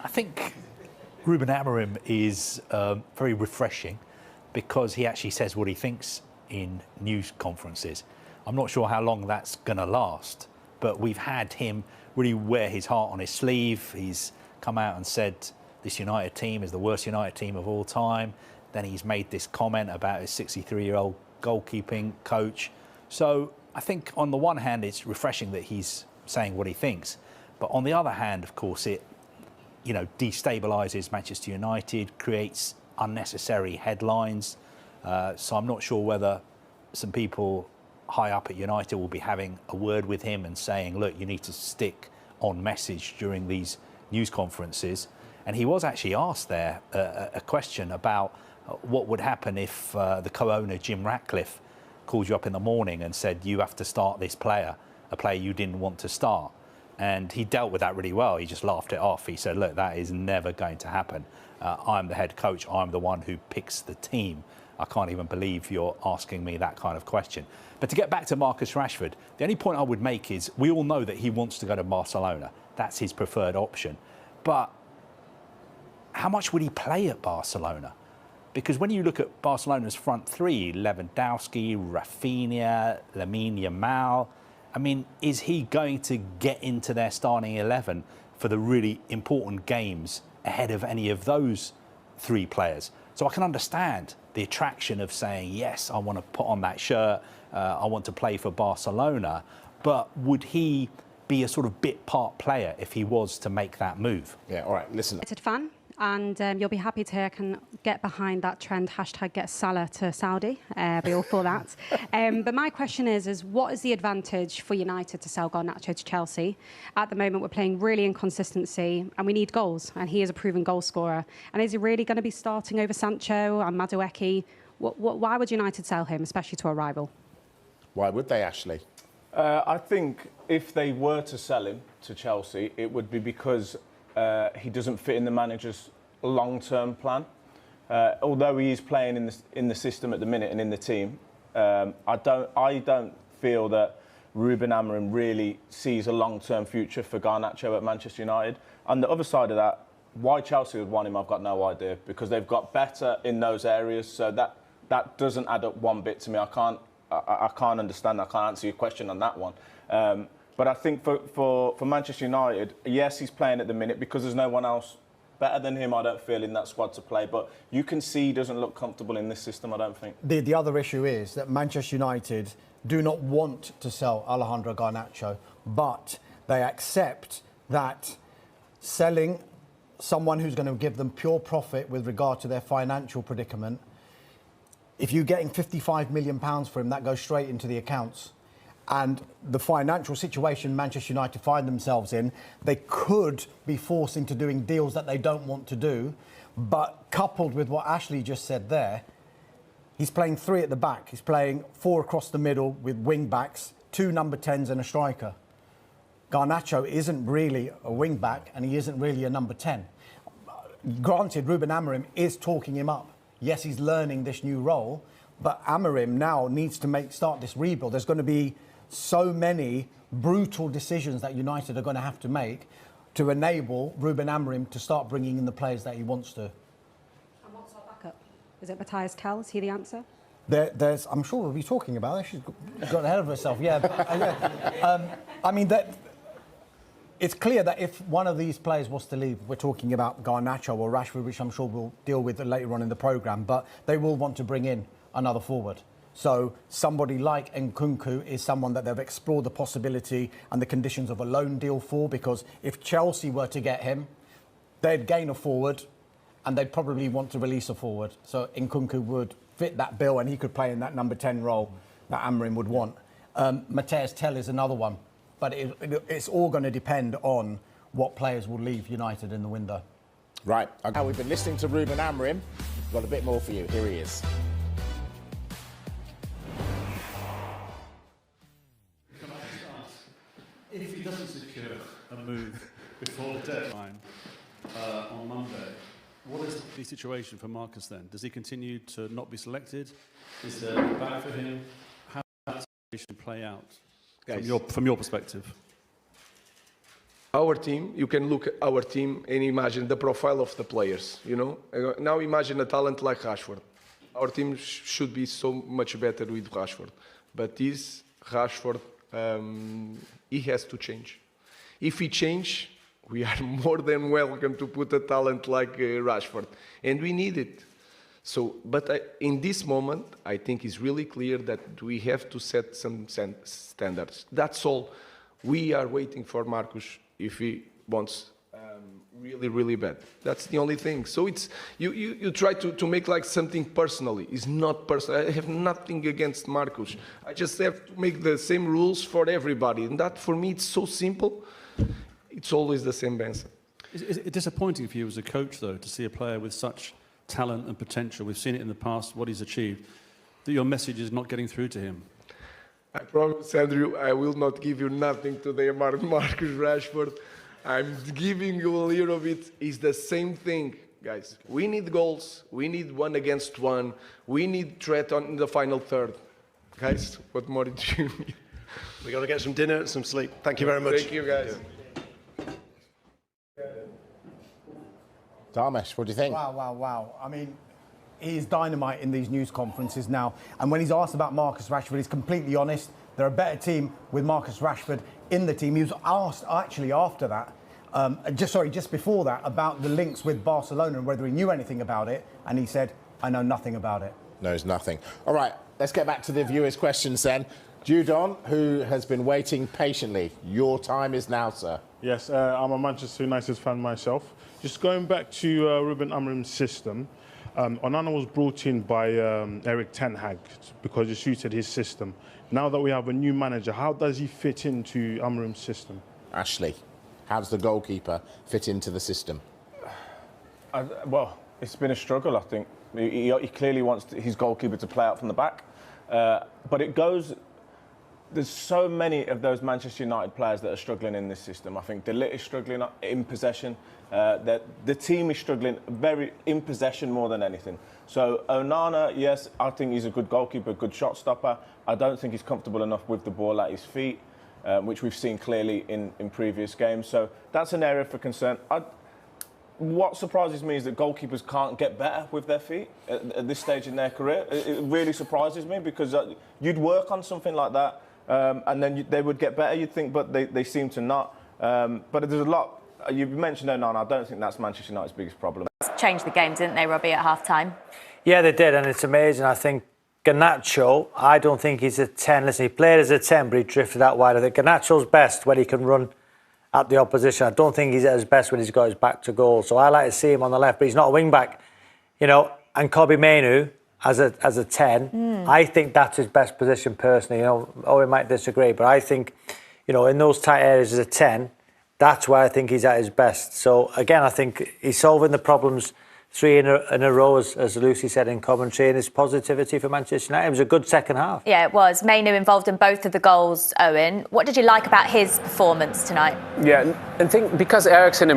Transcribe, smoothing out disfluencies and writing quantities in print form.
I think Ruben Amorim is very refreshing because he actually says what he thinks in news conferences. I'm not sure how long that's going to last, but we've had him really wear his heart on his sleeve. He's come out and said this United team is the worst United team of all time. Then he's made this comment about his 63-year-old goalkeeping coach. So I think on the one hand, it's refreshing that he's saying what he thinks. But on the other hand, of course, it destabilises Manchester United, creates unnecessary headlines. So I'm not sure whether some people high up at United will be having a word with him and saying, look, you need to stick on message during these news conferences. And he was actually asked there a question about what would happen if the co-owner, Jim Ratcliffe, called you up in the morning and said, you have to start this player, a player you didn't want to start. And he dealt with that really well. He just laughed it off. He said, look, that is never going to happen. I'm the head coach. I'm the one who picks the team. I can't even believe you're asking me that kind of question. But to get back to Marcus Rashford, the only point I would make is we all know that he wants to go to Barcelona. That's his preferred option. But how much would he play at Barcelona? Because when you look at Barcelona's front three, Lewandowski, Rafinha, Lamine Yamal, I mean, is he going to get into their starting 11 for the really important games ahead of any of those three players? So I can understand the attraction of saying, yes, I want to put on that shirt, I want to play for Barcelona, but would he be a sort of bit part player if he was to make that move? Yeah, all right, listen. Fan. And you'll be happy to hear I can get behind that trend, hashtag get Salah to Saudi. Be all for that. But my question is what is the advantage for United to sell Garnacho to Chelsea? At the moment, we're playing really inconsistency and we need goals. And he is a proven goal scorer. And is he really going to be starting over Sancho and Madueke? Why would United sell him, especially to a rival? Why would they, Ashley? I think if they were to sell him to Chelsea, it would be because he doesn't fit in the manager's long-term plan. Although he is playing in the system at the minute and in the team, I don't feel that Ruben Amorim really sees a long-term future for Garnacho at Manchester United. On the other side of that, why Chelsea would want him, I've got no idea, because they've got better in those areas. So that doesn't add up one bit to me. I can't understand. I can't answer your question on that one. But I think for Manchester United, yes, he's playing at the minute because there's no one else better than him, I don't feel, in that squad to play. But you can see he doesn't look comfortable in this system, I don't think. The other issue is that Manchester United do not want to sell Alejandro Garnacho, but they accept that selling someone who's going to give them pure profit with regard to their financial predicament, if you're getting £55 million for him, that goes straight into the accounts. And the financial situation Manchester United find themselves in, they could be forced into doing deals that they don't want to do. But coupled with what Ashley just said there, he's playing three at the back. He's playing four across the middle with wing-backs, two number 10s and a striker. Garnacho isn't really a wing-back and he isn't really a number 10. Granted, Ruben Amorim is talking him up. Yes, he's learning this new role, but Amorim now needs to start this rebuild. There's going to be so many brutal decisions that United are going to have to make to enable Ruben Amorim to start bringing in the players that he wants to. And what's our backup? Is it Matthias Kell? Is he the answer? I'm sure we'll be talking about it. She's got ahead of herself. Yeah. I mean, it's clear that if one of these players was to leave, we're talking about Garnacho or Rashford, which I'm sure we'll deal with later on in the programme, but they will want to bring in another forward. So somebody like Nkunku is someone that they've explored the possibility and the conditions of a loan deal for, because if Chelsea were to get him, they'd gain a forward and they'd probably want to release a forward. So Nkunku would fit that bill and he could play in that number 10 role that Amorim would want. Matthias Tell is another one, but it's all going to depend on what players will leave United in the window. Right. Now we've been listening to Ruben Amorim. We've got a bit more for you. Here he is. If he doesn't secure a move before the deadline on Monday, what is the situation for Marcus then? Does he continue to not be selected? Is there a back for him? How does that situation play out from your perspective? Our team, you can look at our team and imagine the profile of the players, you know? Now imagine a talent like Rashford. Our team should be so much better with Rashford. But this Rashford, he has to change. If he change, we are more than welcome to put a talent like Rashford. And we need it. So, but in this moment, I think it's really clear that we have to set some standards. That's all. We are waiting for Marcus if he wants really, really bad. That's the only thing. So it's you try to make like something personally. It's not personal. I have nothing against Marcus. I just have to make the same rules for everybody. And that, for me, it's so simple. It's always the same answer. Is it disappointing for you as a coach, though, to see a player with such talent and potential? We've seen it in the past, what he's achieved, that your message is not getting through to him. I promise, Andrew, I will not give you nothing today about Marcus Rashford. I'm giving you a little bit. It's the same thing, guys. We need goals. We need 1 against 1. We need threat in the final third. Guys, what more do you need? We've got to get some dinner and some sleep. Thank you very much. Thank you, guys. Dharmesh, what do you think? Wow. I mean, he's dynamite in these news conferences now. And when he's asked about Marcus Rashford, he's completely honest. They're a better team with Marcus Rashford in the team. He was asked actually after that, just before that, about the links with Barcelona and whether he knew anything about it. And he said, I know nothing about it. Knows nothing. All right, let's get back to the viewers' questions then. Judon, who has been waiting patiently. Your time is now, sir. Yes, I'm a Manchester United fan myself. Just going back to Ruben Amorim's system, Onana was brought in by Erik ten Hag because it suited his system. Now that we have a new manager, how does he fit into Amorim's system? Ashley, how does the goalkeeper fit into the system? Well, it's been a struggle, I think. He clearly wants his goalkeeper to play out from the back. But it goes... There's so many of those Manchester United players that are struggling in this system. I think De Ligt is struggling in possession. The team is struggling very in possession more than anything. So Onana, yes, I think he's a good goalkeeper, good shot stopper. I don't think he's comfortable enough with the ball at his feet, which we've seen clearly in previous games. So that's an area for concern. What surprises me is that goalkeepers can't get better with their feet at this stage in their career. It really surprises me because you'd work on something like that. And then they would get better, you'd think, but they seem to not. But there's a lot. You mentioned Onana. I don't think that's Manchester United's biggest problem. Changed the game, didn't they, Robbie, at half-time? Yeah, they did, and it's amazing. I think Garnacho, I don't think he's a 10. Listen, he played as a 10, but he drifted out wide. I think Garnacho's best when he can run at the opposition. I don't think he's at his best when he's got his back to goal. So I like to see him on the left, but he's not a wing-back. You know, and Kobe Mainoo, as a 10, I think that's his best position personally. You know, Owen might disagree, but I think, you know, in those tight areas as a 10, that's where I think he's at his best. So again, I think he's solving the problems 3 in a row, as Lucy said in commentary, and his positivity for Manchester United. It was a good second half. Yeah, it was. Mainoo involved in both of the goals, Owen. What did you like about his performance tonight? Yeah, and think because Eriksen